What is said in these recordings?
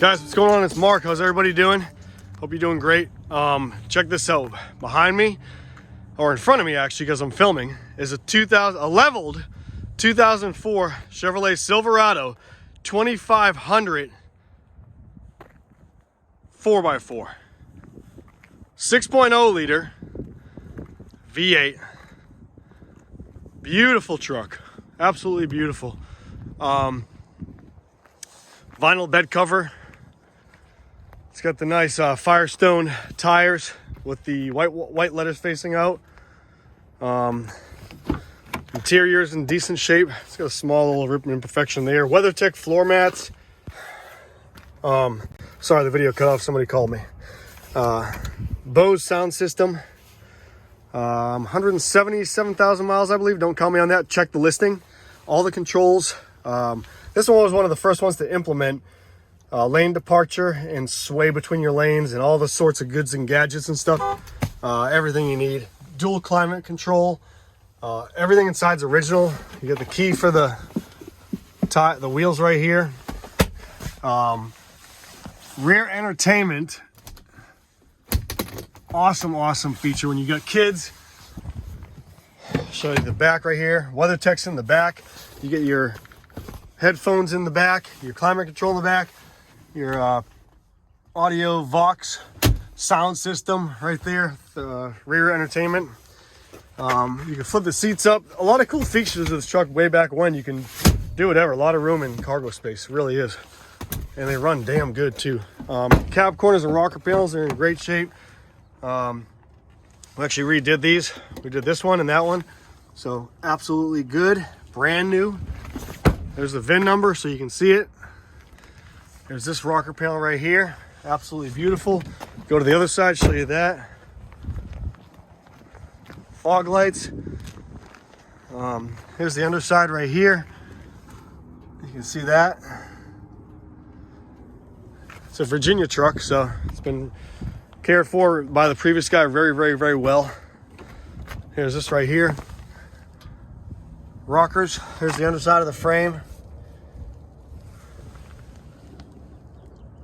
Guys, what's going on? It's Mark. How's everybody doing? Hope you're doing great. Check this out. Behind me, or in front of me actually, because I'm filming, is a leveled 2004 Chevrolet Silverado 2500 4x4. 6.0 liter V8. Beautiful truck. Absolutely beautiful. Vinyl bed cover. It's got the nice Firestone tires with the white letters facing out. Interior's in decent shape. It's got a small little rip and imperfection there. WeatherTech floor mats. Sorry, the video cut off. Somebody called me. Bose sound system. 177,000 miles, I believe. Don't call me on that. Check the listing. All the controls. This one was one of the first ones to implement lane departure and sway between your lanes and all the sorts of goods and gadgets and stuff. Everything you need. Dual climate control. Everything inside's original. You get the key for the wheels right here. Rear entertainment. Awesome feature when you got kids. Show you the back right here. WeatherTech's in the back. You get your headphones in the back, your climate control in the back, your audio Vox sound system right there, the rear entertainment. You can flip the seats up. A lot of cool features of this truck way back when. You can do whatever. A lot of room and cargo space. It really is. And they run damn good too. Cab corners and rocker panels are in great shape. We actually redid these. We did this one and that one. So absolutely good. Brand new. There's the VIN number so you can see it. There's this rocker panel right here. Absolutely beautiful. Go to the other side, show you that. Fog lights. Here's the underside right here. You can see that. It's a Virginia truck, so it's been cared for by the previous guy very well. Here's this right here. Rockers. Here's the underside of the frame.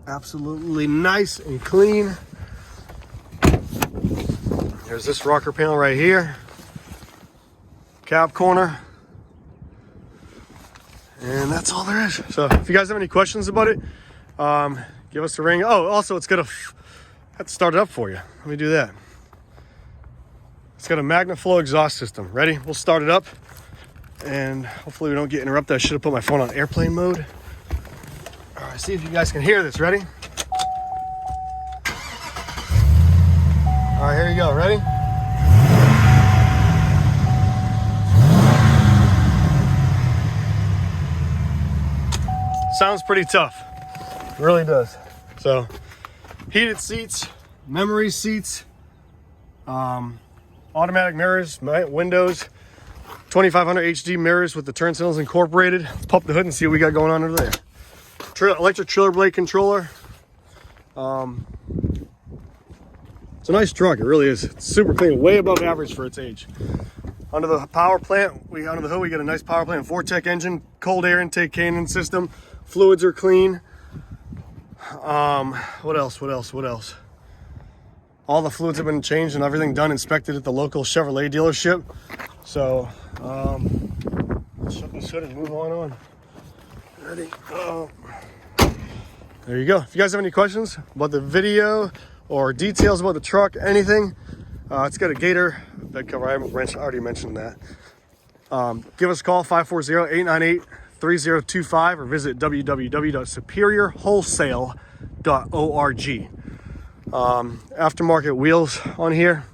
Absolutely nice and clean. There's this rocker panel right here. Cab corner. And that's all there is. So if you guys have any questions about it, give us a ring. Oh, also it's got I have to start it up for you. Let me do that. It's got a Magnaflow exhaust system. Ready? We'll start it up. And hopefully we don't get interrupted. I should have put my phone on airplane mode. All right, see if you guys can hear this. Ready? All right, here you go. Ready? Sounds pretty tough. It really does. So, heated seats, memory seats, automatic mirrors, windows, 2500 HD mirrors with the turn signals incorporated. Let's pop the hood and see what we got going on over there. Electric trailer blade controller. It's a nice truck. It really is. It's super clean, way above average for its age. Under the power plant, under the hood, we got a nice power plant, Vortec engine, cold air intake Cannon system. Fluids are clean. What else? All the fluids have been changed and everything done, inspected at the local Chevrolet dealership. So, let's shut this hood and move on. Ready? There you go. If you guys have any questions about the video or details about the truck, anything, it's got a Gator bed cover. I already mentioned that. Give us a call, 540-898-3025, or visit www.superiorwholesale.org. Aftermarket wheels on here,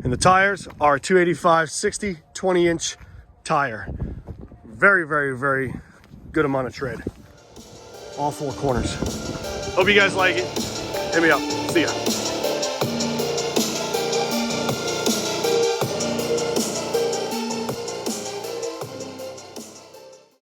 and the tires are 285/60 20-inch tire. Very good amount of tread. All four corners. Hope you guys like it. Hit me up. See ya.